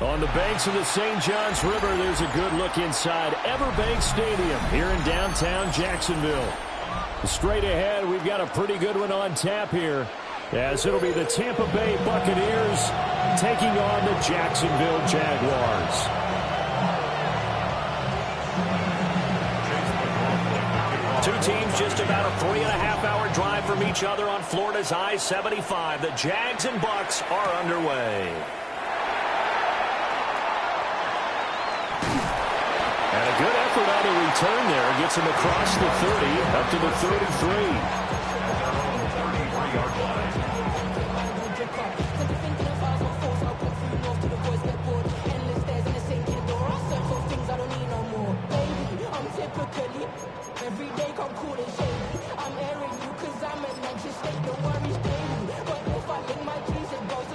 On the banks of the St. Johns River, there's a good look inside Everbank Stadium here in downtown Jacksonville. Straight ahead, we've got a pretty good one on tap here, as it'll be the Tampa Bay Buccaneers taking on the Jacksonville Jaguars. Two teams just about a 3.5-hour drive from each other on Florida's I-75. The Jags and Bucs are underway. And a good effort on the return there. Gets him across the 30, up to the 33.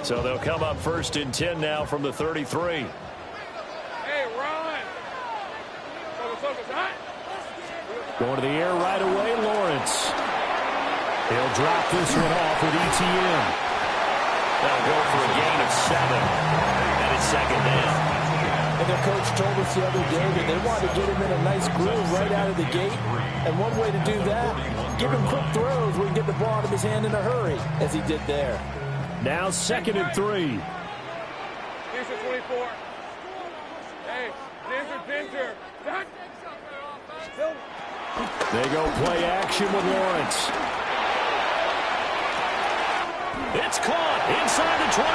So they'll come up first and 10 now from the 33. Going to the air right away, Lawrence. He'll drop this one off with ETN. That'll go for a gain of 7. And it's second down. And their coach told us the other day that they wanted to get him in a nice groove right out of the gate. And one way to do that, give him quick throws where he can get the ball out of his hand in a hurry, as he did there. Now second and 3. Here's the 24. Hey, Dinter. They go play action with Lawrence. It's caught inside the 25.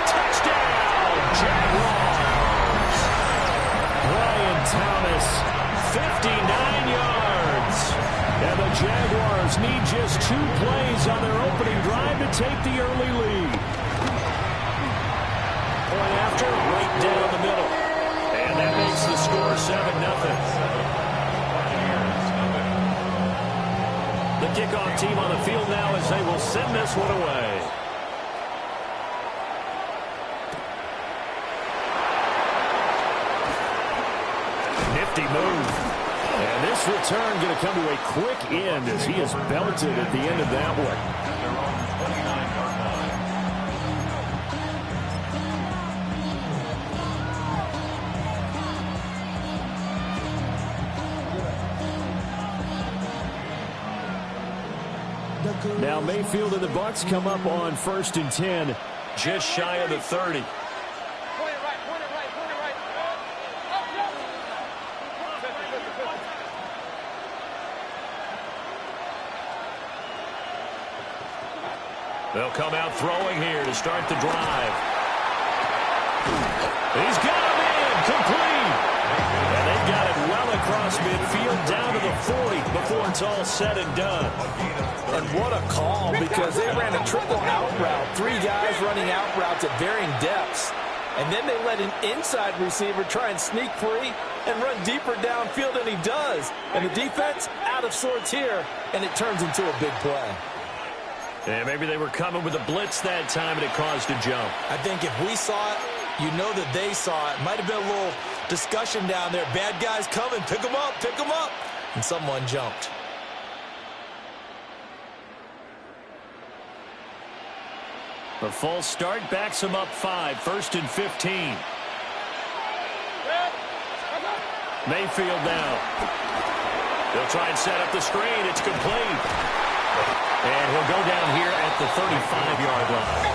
Touchdown, Jaguars. Brian Thomas, 59 yards. And the Jaguars need just 2 plays on their opening drive to take the early lead. Point after, right down the middle. And that makes the score 7-0. The kickoff team on the field now as they will send this one away. Nifty move. And this return going to come to a quick end as he is belted at the end of that one. Now Mayfield and the Bucs come up on first and 10, just shy of the 30. They'll come out throwing here to start the drive. He's got him in, complete. And they've got it well across midfield down to the 40 before it's all said and done. And what a call, because they ran a triple out route. 3 guys running out routes at varying depths. And then they let an inside receiver try and sneak free and run deeper downfield, and he does. And the defense out of sorts here, and it turns into a big play. Yeah, maybe they were coming with a blitz that time, and it caused a jump. I think if we saw it, you know that they saw it. Might have been a little discussion down there. Bad guys coming. Pick them up. Pick them up. And someone jumped. The false start backs him up 5, first and 15. Mayfield now. They'll try and set up the screen. It's complete. And he'll go down here at the 35-yard line.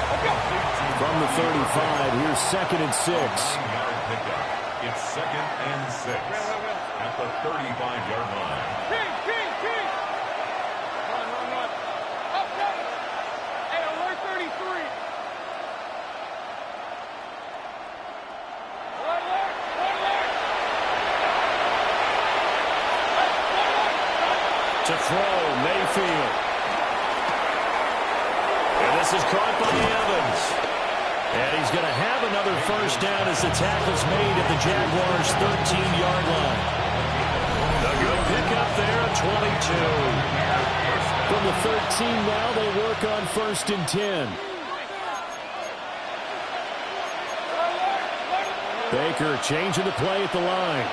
From the 35, here's second and 6. It's second and 6 at the 35-yard line. To throw, Mayfield. And this is caught by Evans. And he's going to have another first down as the tackle's made at the Jaguars' 13-yard line. A good pickup there at 22. From the 13 now, they work on first and 10. Baker changing the play at the line.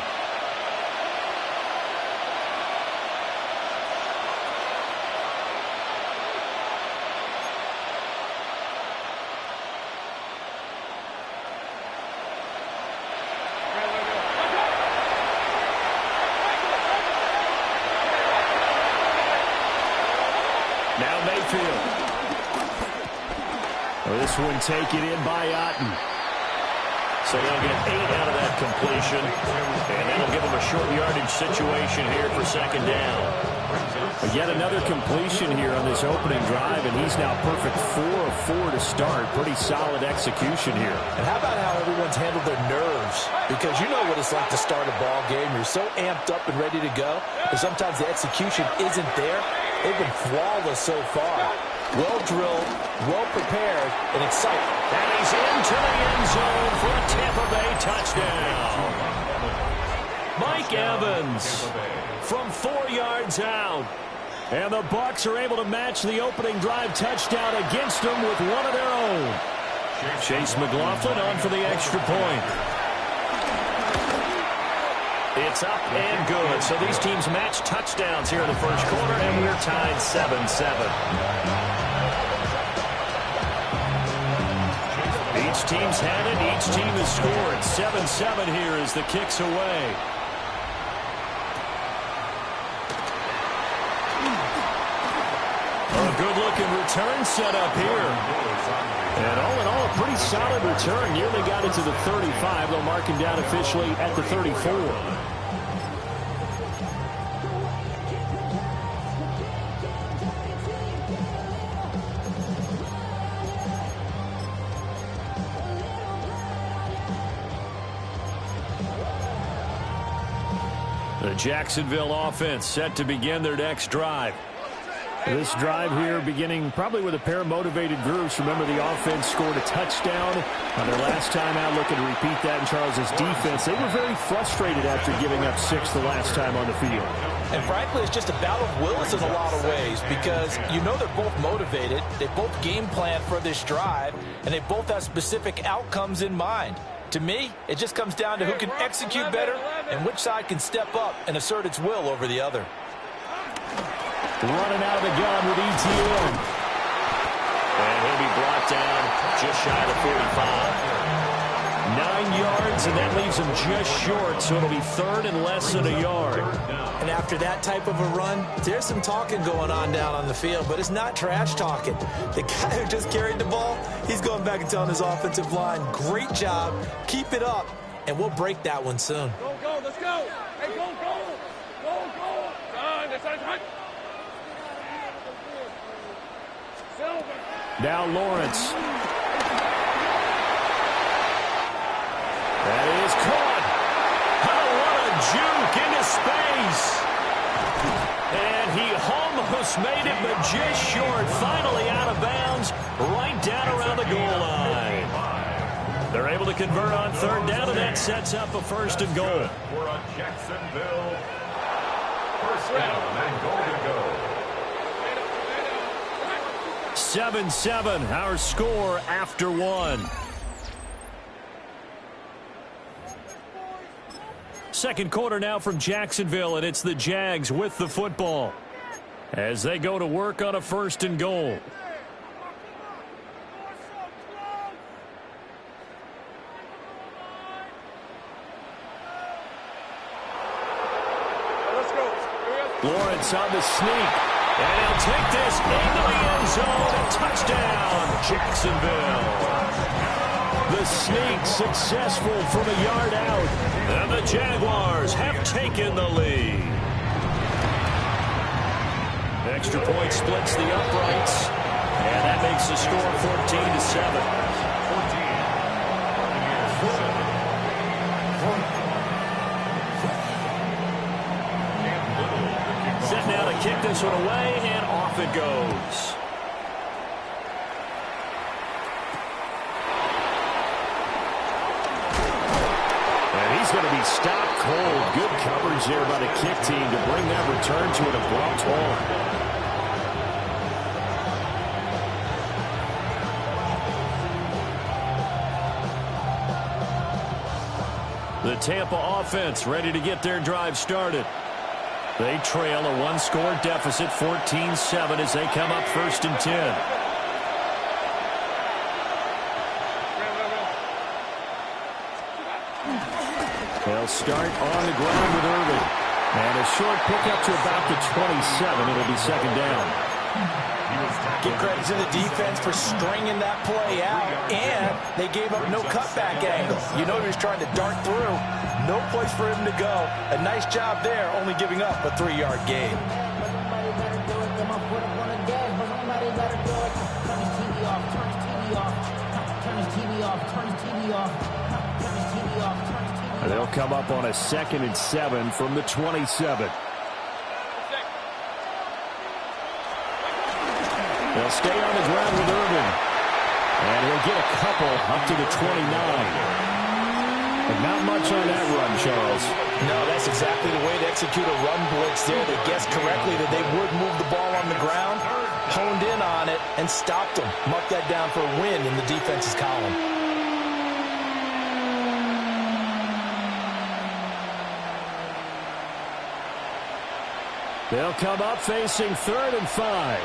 this one taken in by Otten. So they'll get 8 out of that completion, and that'll give them a short yardage situation here for second down. But yet another completion here on this opening drive, and he's now perfect 4 of 4 to start. Pretty solid execution here. And how about how everyone's handled their nerves? Because you know what it's like to start a ball game. You're so amped up and ready to go, but sometimes the execution isn't there. They've been flawless so far. Well-drilled, well-prepared, and excited. And he's into the end zone for a Tampa Bay touchdown. Mike Evans from 4 yards out. And the Bucs are able to match the opening drive touchdown against them with one of their own. Chase McLaughlin on for the extra point. It's up and good. So these teams match touchdowns here in the first quarter, and we're tied 7-7. Each team's had it. Each team has scored. 7-7 here as the kick's away. A good-looking return set up here. And all in all, a pretty solid return. Nearly got it to the 35. They'll mark him down officially at the 34. The Jacksonville offense set to begin their next drive. This drive here beginning probably with a pair of motivated groups. Remember, the offense scored a touchdown on their last time out, looking to repeat that in Charles's defense. They were very frustrated after giving up 6 the last time on the field. And frankly, it's just a battle of wills in a lot of ways because you know they're both motivated. They both game plan for this drive, and they both have specific outcomes in mind. To me, it just comes down to who can execute better and which side can step up and assert its will over the other. Running out of the gun with ETN. And he'll be brought down just shy of the 45. 9 yards, and that leaves him just short, so it'll be third and less than a yard. And after that type of a run, there's some talking going on down on the field, but it's not trash talking. The guy who just carried the ball, he's going back and telling his offensive line, great job, keep it up, and we'll break that one soon. Go, go, let's go. Hey, go, go. Go, go. That's right. Now Lawrence. That is caught. Oh, what a juke into space. And he almost made it, but just short. Finally out of bounds, right down around the goal line. They're able to convert on third down, and that sets up a first and goal. For a Jacksonville first down and goal to go. 7-7, our score after one. Second quarter now from Jacksonville, and it's the Jags with the football as they go to work on a first and goal. Lawrence on the sneak. And he'll take this into the end zone. A touchdown, Jacksonville. The sneak successful from a yard out. And the Jaguars have taken the lead. Extra point splits the uprights. And that makes the score 14-7. Set now to kick this one away, and off it goes. And he's going to be stopped cold. Good coverage there by the kick team to bring that return to an abrupt halt. The Tampa offense ready to get their drive started. They trail a one-score deficit, 14-7, as they come up first and 10. They'll start on the ground with Irving. And a short pickup to about the 27. It'll be second down. Give credit to the defense for stringing that play out, and they gave up no cutback angle. You know he was trying to dart through. No place for him to go. A nice job there, only giving up a 3-yard gain. They'll come up on a 2nd and 7 from the 27. They'll stay on the ground with Irvin. And he'll get a couple up to the 29. But not much on that run, Charles. No, that's exactly the way to execute a run blitz there. They guessed correctly that they would move the ball on the ground, honed in on it, and stopped them. Mark that down for a win in the defense's column. They'll come up facing 3rd and 5.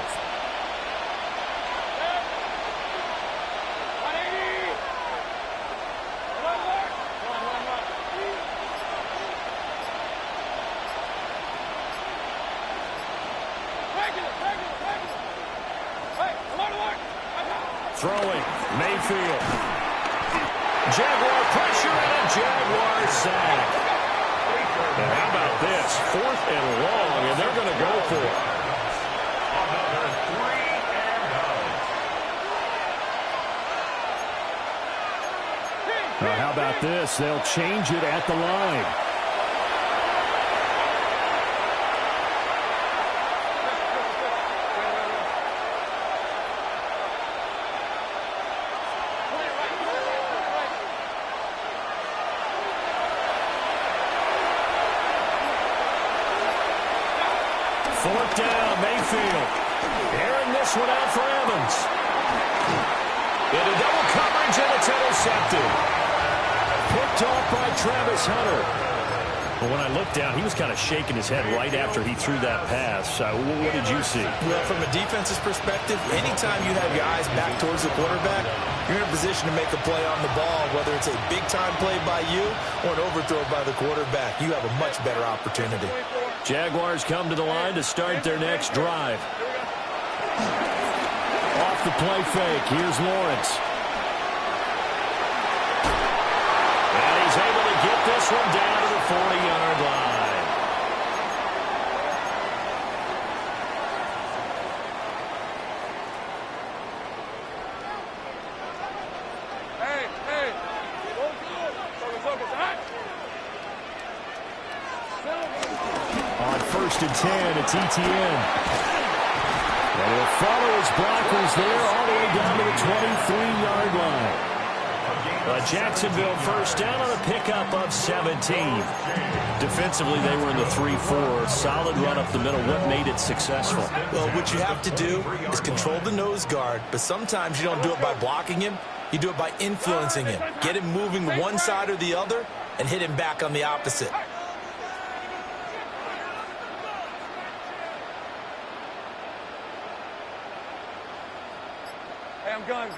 Throwing, Mayfield. Jaguar pressure and a Jaguar sack. And how about this? 4th and long, and they're going to go for it. Another 3 and out. How about this? They'll change it at the line. Fourth down, Mayfield. Airing this one out for Evans. Into double coverage, and it's intercepted. Picked off by Travis Hunter. Well, when I looked down, he was kind of shaking his head right after he threw that pass. What did you see? Well, from a defense's perspective, anytime you have your eyes back towards the quarterback, you're in a position to make a play on the ball, whether it's a big-time play by you or an overthrow by the quarterback. You have a much better opportunity. Jaguars come to the line to start their next drive. Off the play fake, here's Lawrence. And he's able to get this one down to the 40-yard line. Hey. Focus. On 1st and 10, it's ETN. And he'll follow his blockers there all the way down to the 23-yard line. Jacksonville first down on a pickup of 17. Defensively, they were in the 3-4. Solid run up the middle. What made it successful? Well, what you have to do is control the nose guard, but sometimes you don't do it by blocking him. You do it by influencing him. Get him moving one side or the other and hit him back on the opposite. Hey, I'm gun.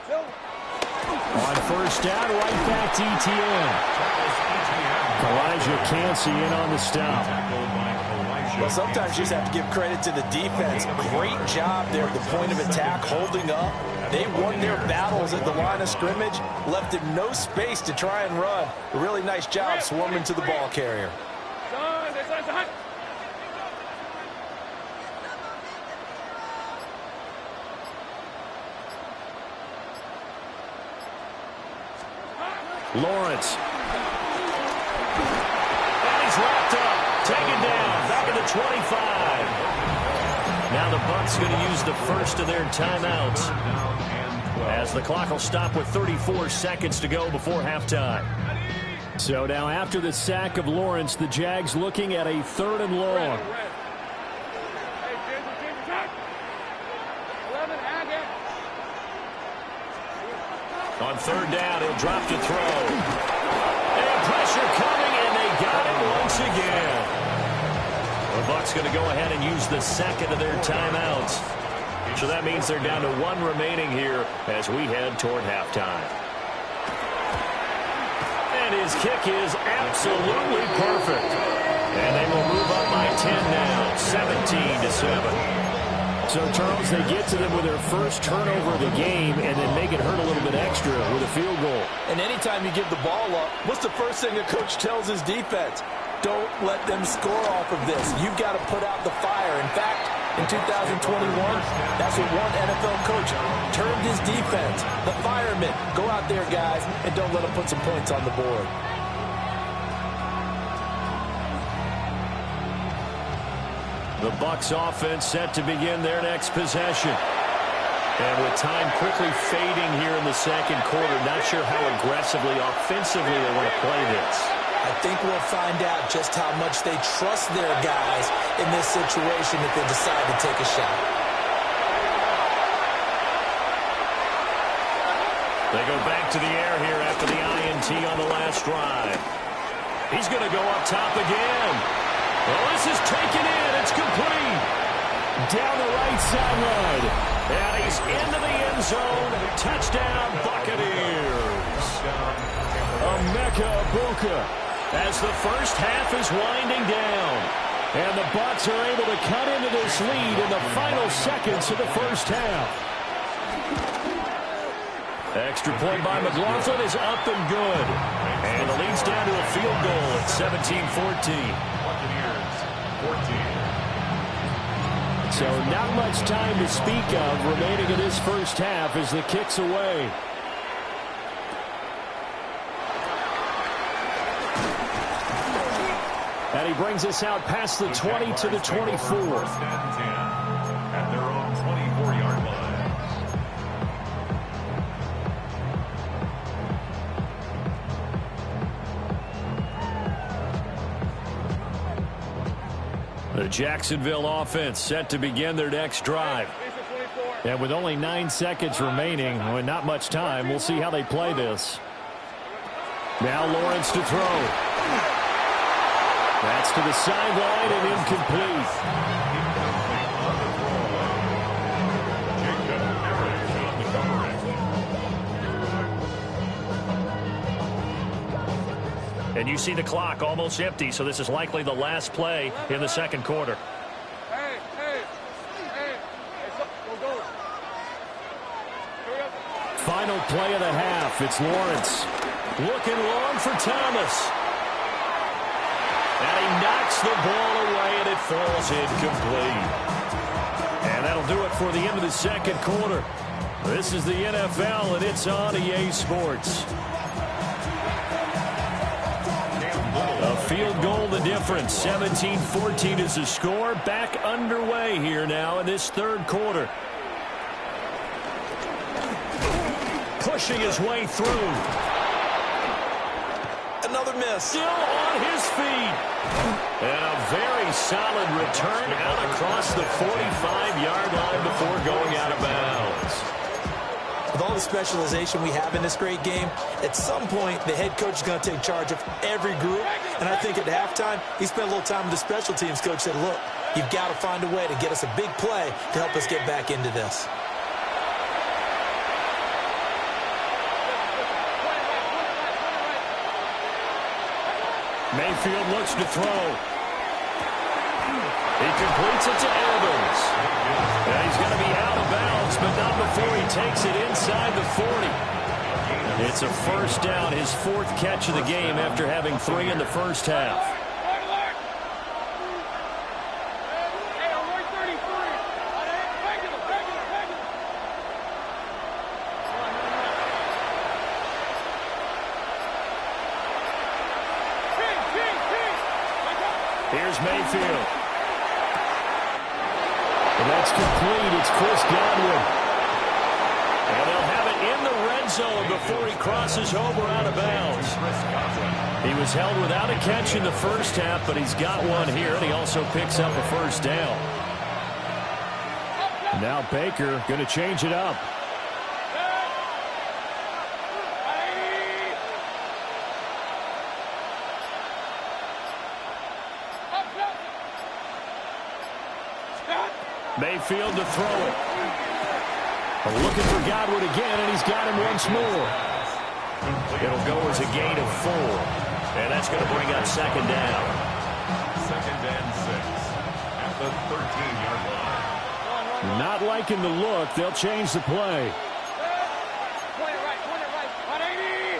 On first down, right back to ETN. Elijah Cansey in on the stop. Well, sometimes you just have to give credit to the defense. Great job there at the point of attack, holding up. They won their battles at the line of scrimmage, left him no space to try and run. A really nice job swarming to the ball carrier. Lawrence. And he's wrapped up. Taken down. Back at the 25. Now the Bucs going to use the first of their timeouts, as the clock will stop with 34 seconds to go before halftime. So now after the sack of Lawrence, the Jags looking at a 3rd and long. On 3rd down, he'll drop to throw. And pressure coming, and they got it once again. The Bucs going to go ahead and use the second of their timeouts. So that means they're down to 1 remaining here as we head toward halftime. And his kick is absolutely perfect. And they will move up by 10 now, 17-7. So, Charles, they get to them with their first turnover of the game and then make it hurt a little bit extra with a field goal. And anytime you give the ball up, what's the first thing a coach tells his defense? Don't let them score off of this. You've got to put out the fire. In fact, in 2021, that's what one NFL coach termed his defense. The firemen. Go out there, guys, and don't let them put some points on the board. The Bucs offense set to begin their next possession. And with time quickly fading here in the second quarter, not sure how aggressively, offensively they want to play this. I think we'll find out just how much they trust their guys in this situation if they decide to take a shot. They go back to the air here after the INT on the last drive. He's going to go up top again. Well, this is taken in. It's complete. Down the right sideline. And he's into the end zone. Touchdown, Buccaneers. Emeka Egbuka. As the first half is winding down. And the Bucs are able to cut into this lead in the final seconds of the first half. Extra point by McLaughlin is up and good. And the lead's down to a field goal at 17-14. So not much time to speak of remaining in this first half as the kick's away. And he brings us out past the 20 to the 24. At their own 24-yard line. The Jacksonville offense set to begin their next drive. And with only 9 seconds remaining, with not much time, we'll see how they play this. Now Lawrence to throw. That's to the sideline and incomplete. And you see the clock almost empty, so this is likely the last play in the second quarter. Final play of the half. It's Lawrence. Looking long for Thomas. And he knocks the ball away, and it falls incomplete. And that'll do it for the end of the second quarter. This is the NFL, and it's on EA Sports. A field goal the difference. 17-14 is the score. Back underway here now in this third quarter. Pushing his way through. Another miss. Still on his feet. And a very solid return out across the 45-yard line before going out of bounds. With all the specialization we have in this great game, at some point the head coach is going to take charge of every group. And I think at halftime, he spent a little time with the special teams coach, said, look, you've got to find a way to get us a big play to help us get back into this. Mayfield looks to throw. He completes it to Evans. And he's going to be out of bounds, but not before he takes it inside the 40. It's a first down, his fourth catch of the game after having 3 in the first half. Here's Mayfield. And that's complete. It's Chris Godwin. And they'll have it in the red zone before he crosses over out of bounds. He was held without a catch in the first half, but he's got one here, and he also picks up a first down. Now Baker going to change it up. Mayfield to throw it. Looking for Godwin again, and he's got him once more. It'll go as a gain of 4. And that's going to bring up second down. 2nd and 6 at the 13-yard line. Not liking the look. They'll change the play. Point it right, 180.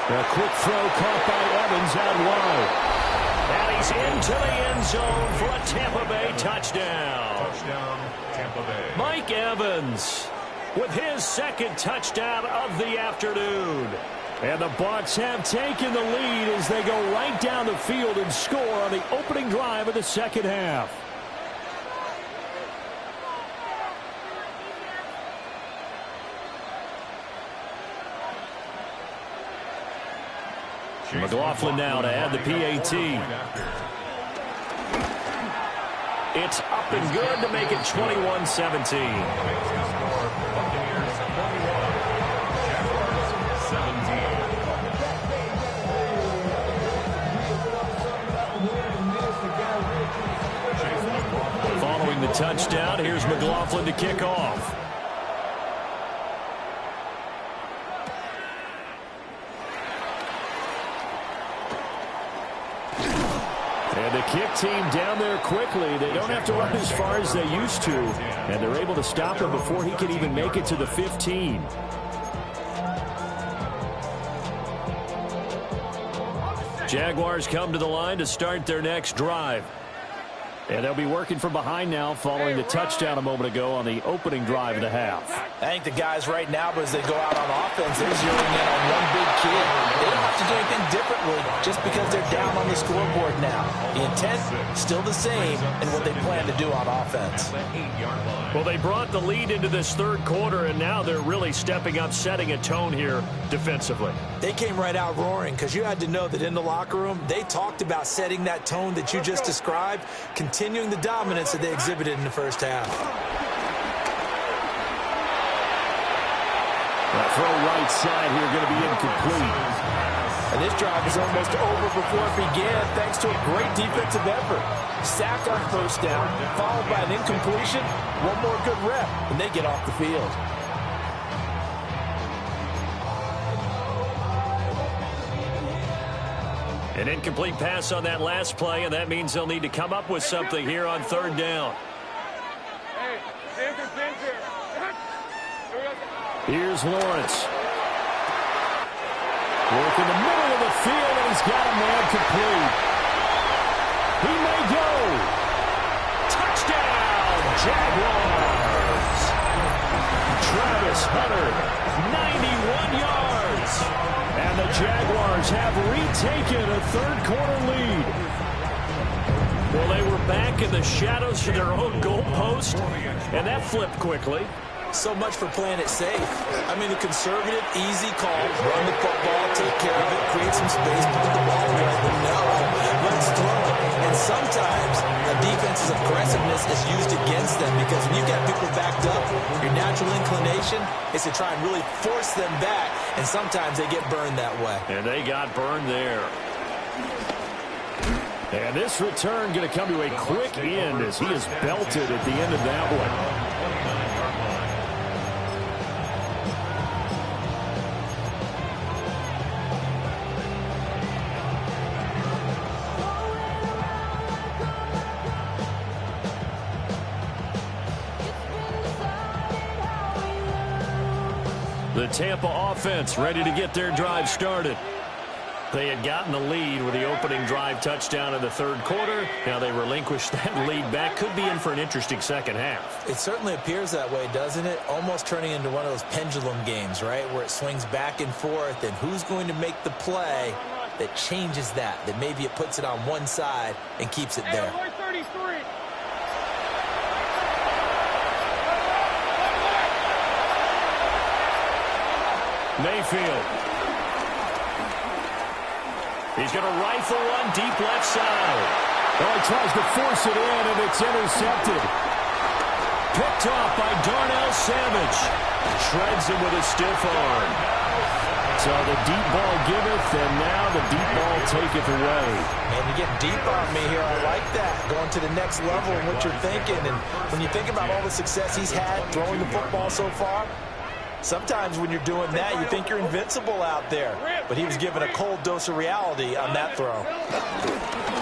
A quick throw caught by Evans out wide. And he's into the end zone for a Tampa Bay touchdown. Touchdown, Tampa Bay. Mike Evans with his 2nd touchdown of the afternoon. And the Bucs have taken the lead as they go right down the field and score on the opening drive of the second half. McLaughlin now to add the PAT. It's up and good to make it 21-17. Following the touchdown, here's McLaughlin to kick off. And the kick team down there quickly. They don't have to run as far as they used to. And they're able to stop him before he can even make it to the 15. Jaguars come to the line to start their next drive. And they'll be working from behind now following the touchdown a moment ago on the opening drive of the half. I think the guys right now, but as they go out on offense, they're zeroing in on one big kid. They don't have to do anything differently just because they're down on the scoreboard now. The intent, still the same in what they plan to do on offense. Well, they brought the lead into this third quarter, and now they're really stepping up, setting a tone here defensively. They came right out roaring because you had to know that in the locker room, they talked about setting that tone that you just described, continuing the dominance that they exhibited in the first half. That throw right side here going to be incomplete. And this drive is almost over before it began thanks to a great defensive effort. Sack on first down, followed by an incompletion. One more good rep, and they get off the field. An incomplete pass on that last play, and that means they'll need to come up with something here on third down. Hey, here's your pins here. Here's Lawrence. Work in the middle of the field, and he's got a man complete. He may go. Touchdown, Jaguars! Travis Hunter, 91 yards. And the Jaguars have retaken a third-quarter lead. Well, they were back in the shadows for their own goalpost, and that flipped quickly. So much for playing it safe. I mean, the conservative, easy call, run the football, take care of it, create some space, put the ball away. But no, let's throw it. And sometimes a defense's aggressiveness is used against them because when you've got people backed up, your natural inclination is to try and really force them back, and sometimes they get burned that way. And they got burned there. And this return going to come to a quick end as he is belted at the end of that one. The Tampa offense ready to get their drive started. They had gotten the lead with the opening drive touchdown in the third quarter. Now they relinquished that lead back. Could be in for an interesting second half. It certainly appears that way, doesn't it? Almost turning into one of those pendulum games, right, where it swings back and forth, and who's going to make the play that changes that maybe it puts it on one side and keeps it there. Mayfield. He's going to rifle one deep left side. Oh, he tries to force it in, and it's intercepted. Picked off by Darnell Savage. Shreds him with a stiff arm. So the deep ball giveth, and now the deep ball taketh away. Man, you're getting deep on me here. I like that. Going to the next level in what you're thinking. And when you think about all the success he's had throwing the football so far, Sometimes when you're doing that, you think you're invincible out there. But he was given a cold dose of reality on that throw.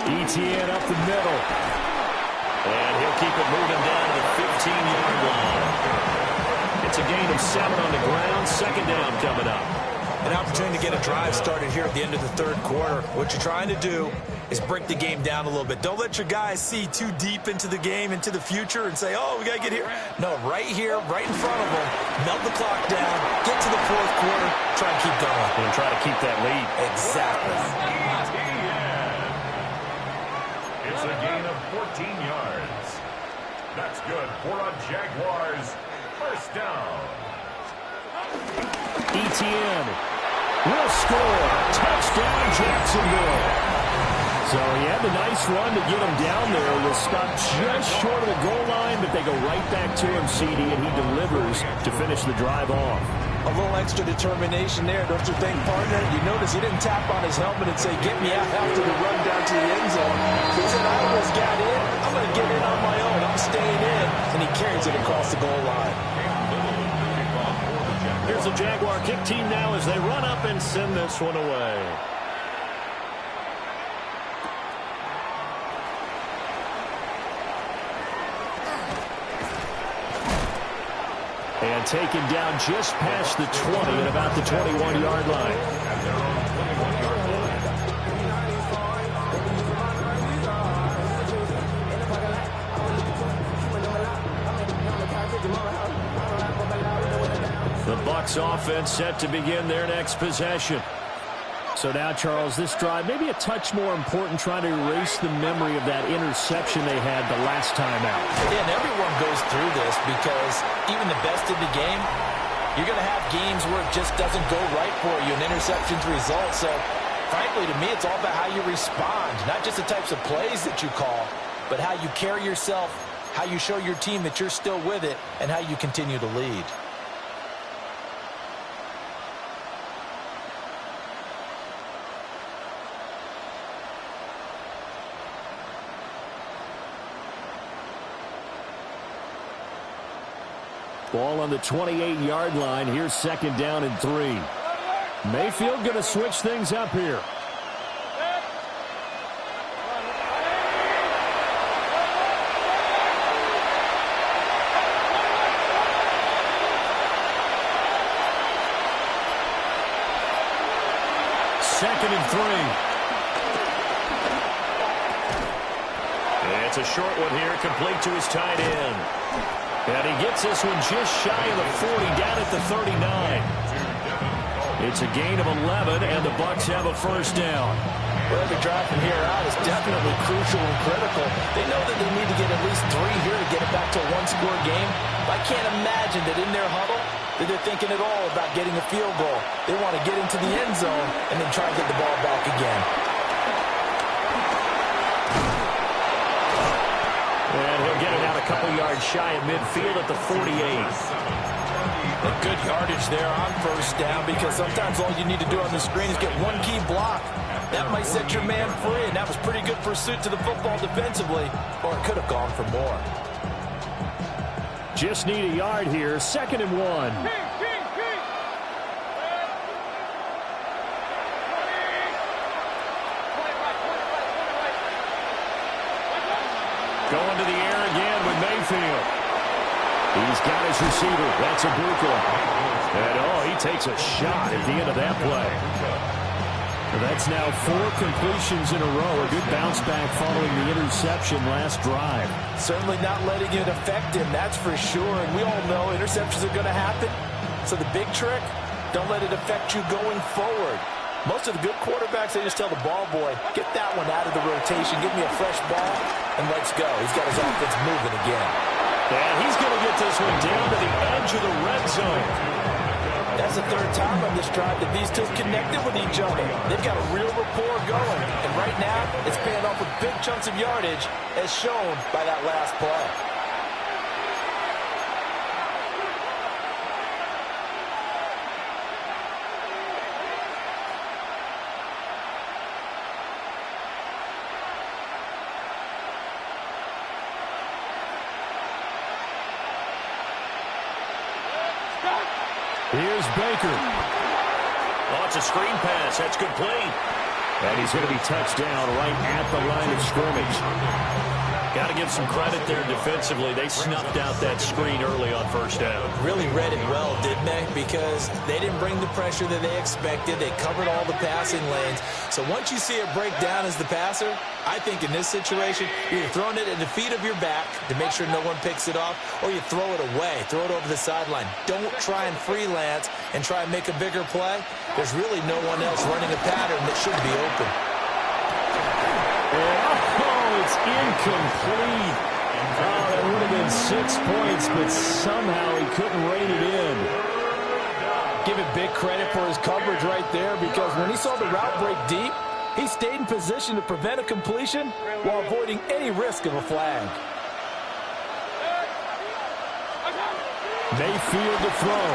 ETN up the middle. And he'll keep it moving down to the 15-yard line. It's a gain of 7 on the ground. Second down coming up. An opportunity to get a drive started here at the end of the third quarter. What you're trying to do is break the game down a little bit. Don't let your guys see too deep into the game, into the future, and say, oh, we got to get here. No, right here, right in front of them, melt the clock down, get to the fourth quarter, try and keep going. And try to keep that lead. Exactly. It's a gain of 14 yards. That's good for a Jaguars first down. ETN will score. Touchdown, Jacksonville. So he had the nice run to get him down there. Was stopped just short of the goal line, but they go right back to him, CD, and he delivers to finish the drive off. A little extra determination there, don't you think, partner? You notice he didn't tap on his helmet and say, get me out after the run down to the end zone. He said, I almost got in. I'm going to get in on my own. I'm staying in. And he carries it across the goal line. Here's the Jaguar kick team now as they run up and send this one away. And taken down just past the 20 at about the 21-yard line. The Bucs offense set to begin their next possession. So now, Charles, this drive maybe a touch more important, trying to erase the memory of that interception they had the last time out. Yeah, and everyone goes through this because even the best in the game, you're going to have games where it just doesn't go right for you, and interceptions result. So, frankly, to me, it's all about how you respond, not just the types of plays that you call, but how you carry yourself, how you show your team that you're still with it, and how you continue to lead. Ball on the 28-yard line. Here's second down and 3. Mayfield going to switch things up here. Second and 3. It's a short one here, complete to his tight end. And he gets this one just shy of the 40, down at the 39. It's a gain of 11, and the Bucs have a first down. Well, every drive from here out is definitely crucial and critical. They know that they need to get at least 3 here to get it back to a one-score game. I can't imagine that in their huddle that they're thinking at all about getting a field goal. They want to get into the end zone and then try to get the ball back again. And he'll get it out a couple yards shy of midfield at the 48. A good yardage there on first down, because sometimes all you need to do on the screen is get one key block. That might set your man free, and that was pretty good pursuit to the football defensively, or it could have gone for more. Just need a yard here, second and 1. Going to the air again with Mayfield. He's got his receiver. That's a Buchla. And, he takes a shot at the end of that play. That's now 4 completions in a row. A good bounce back following the interception last drive. Certainly not letting it affect him, that's for sure. And we all know interceptions are going to happen. So the big trick, don't let it affect you going forward. Most of the good quarterbacks, they just tell the ball boy, get that one out of the rotation, give me a fresh ball, and let's go. He's got his offense moving again. And he's going to get this one down to the edge of the red zone. That's the 3rd time on this drive that these two connected with each other. They've got a real rapport going. And right now, it's paying off with big chunks of yardage, as shown by that last play. Here's Baker. Oh, it's a screen pass. That's complete. And he's going to be touched down right at the line of scrimmage. Got to give some credit there defensively. They snuffed out that screen early on first down. Really read it well, didn't they? Because they didn't bring the pressure that they expected. They covered all the passing lanes. So once you see it break down as the passer, I think in this situation, you're throwing it at the feet of your back to make sure no one picks it off, or you throw it away, throw it over the sideline. Don't try and freelance and try and make a bigger play. There's really no one else running a pattern that should be open. It's incomplete. Oh, that would have been 6 points, but somehow he couldn't rein it in. Give him big credit for his coverage right there, because when he saw the route break deep, he stayed in position to prevent a completion while avoiding any risk of a flag. Mayfield to throw.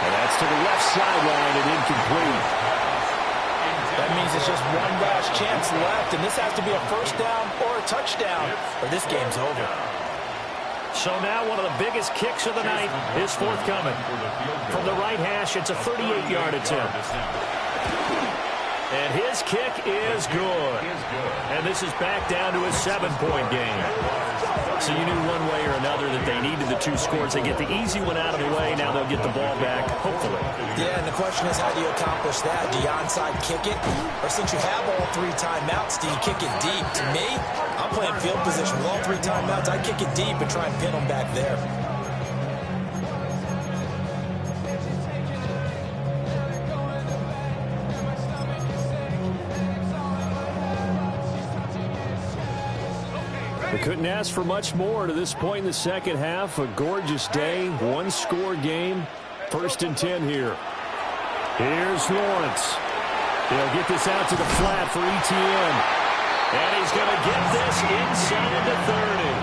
And that's to the left sideline and incomplete. That means it's just one last chance left, and this has to be a first down or a touchdown, or this game's over. So now one of the biggest kicks of the night is forthcoming. From the right hash, it's a 38-yard attempt. And his kick is good. And this is back down to a 7-point game. So you knew one way or another that they needed the 2 scores. They get the easy one out of the way. Now they'll get the ball back, hopefully. Yeah, and the question is, how do you accomplish that? Do you onside kick it? Or since you have all 3 timeouts, do you kick it deep? To me, I'm playing field position with all 3 timeouts. I kick it deep and try and pin them back there. They couldn't ask for much more to this point in the second half. A gorgeous day, 1-score game. 1st and 10 here. Here's Lawrence. They'll get this out to the flat for Etienne. And he's going to get this inside the 30.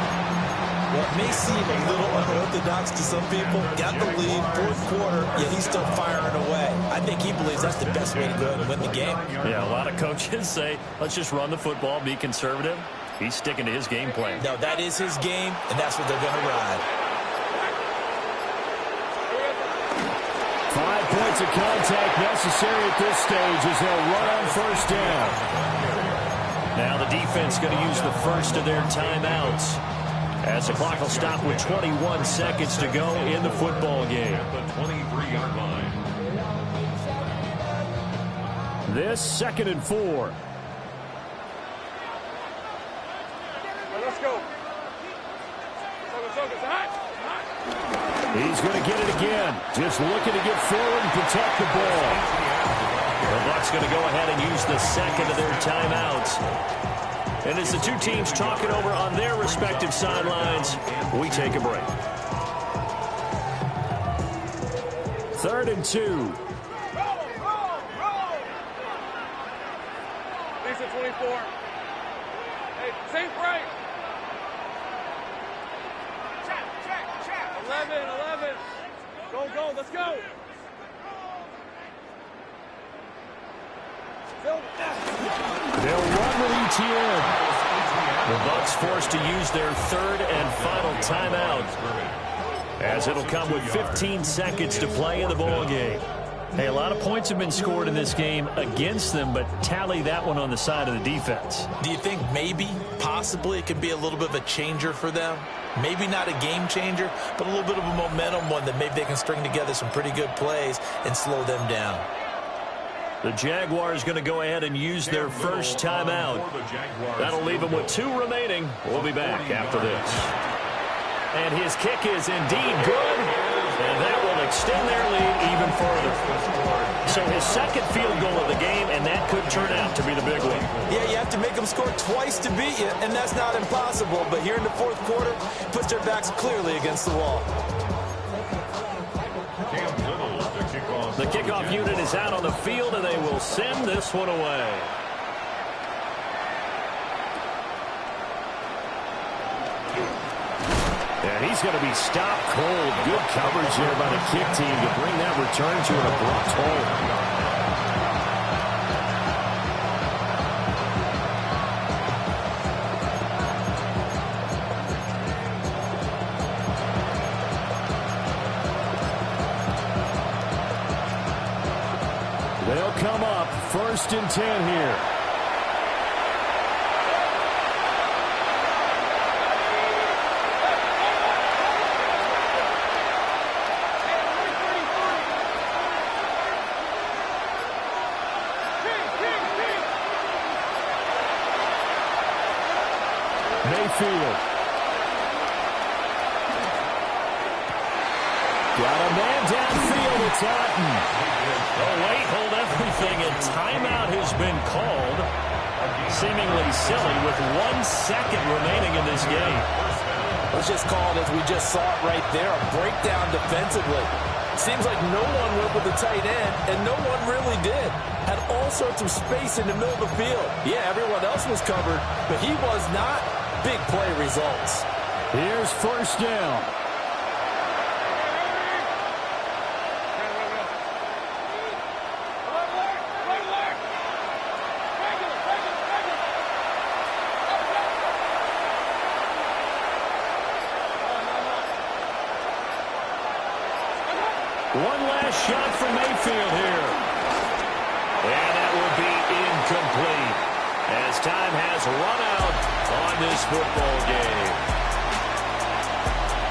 What may seem a little unorthodox to some people, got the lead, 4th quarter, yet he's still firing away. I think he believes that's the best way to go ahead and win the game. Yeah, a lot of coaches say, let's just run the football, be conservative. He's sticking to his game plan. No, that is his game, and that's what they're going to ride. 5 points of contact necessary at this stage as they'll run on first down. Now the defense going to use the first of their timeouts, as the clock will stop with 21 seconds to go in the football game. At the 23-yard line. This 2nd and 4. Let's go. He's going to get it again. Just looking to get forward and protect the ball. The Bucs going to go ahead and use the second of their timeouts. And as the 2 teams talk it over on their respective sidelines, we take a break. 3rd and 2. Lisa 24. Hey, safe right. 11. Go, let's go. They'll run with Etienne. The Bucs forced to use their 3rd and final timeout, as it'll come with 15 seconds to play in the ball game. Hey, a lot of points have been scored in this game against them, but tally that one on the side of the defense. Do you think maybe, possibly, it could be a little bit of a changer for them? Maybe not a game changer, but a little bit of a momentum one that maybe they can string together some pretty good plays and slow them down. The Jaguars going to go ahead and use their first timeout. That'll leave them with 2 remaining. We'll be back after this. And his kick is indeed good, and that will extend their lead even further. So his 2nd field goal of the game, and that could turn out to be the big one. Yeah, you have to make them score twice to beat you, and that's not impossible. But here in the 4th quarter, puts their backs clearly against the wall. The kickoff unit is out on the field, and they will send this one away. And he's going to be stopped cold. Good coverage there by the kick team to bring that return to an abrupt halt. They'll come up 1st and 10 here. Mayfield. Got a man downfield. It's Otten. Oh, wait, hold everything. A timeout has been called. Seemingly silly with 1 second remaining in this game. Let's just call it as we just saw it right there, a breakdown defensively. Seems like no one went with the tight end, and no one really did. Had all sorts of space in the middle of the field. Yeah, everyone else was covered, but he was not. Big play results. Here's 1st down. One last shot from Mayfield here. And that will be incomplete as time has run out on this football game.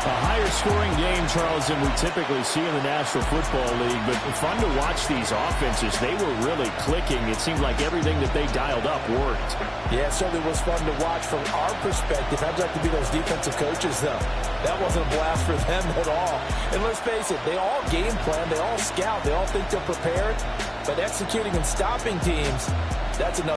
A higher scoring game, Charles, than we typically see in the National Football League, but fun to watch these offenses. They were really clicking. It seemed like everything that they dialed up worked. Yeah, it certainly was fun to watch from our perspective. I'd like to be those defensive coaches, though. That wasn't a blast for them at all. And let's face it, they all game plan, they all scout, they all think they're prepared, but executing and stopping teams, that's another.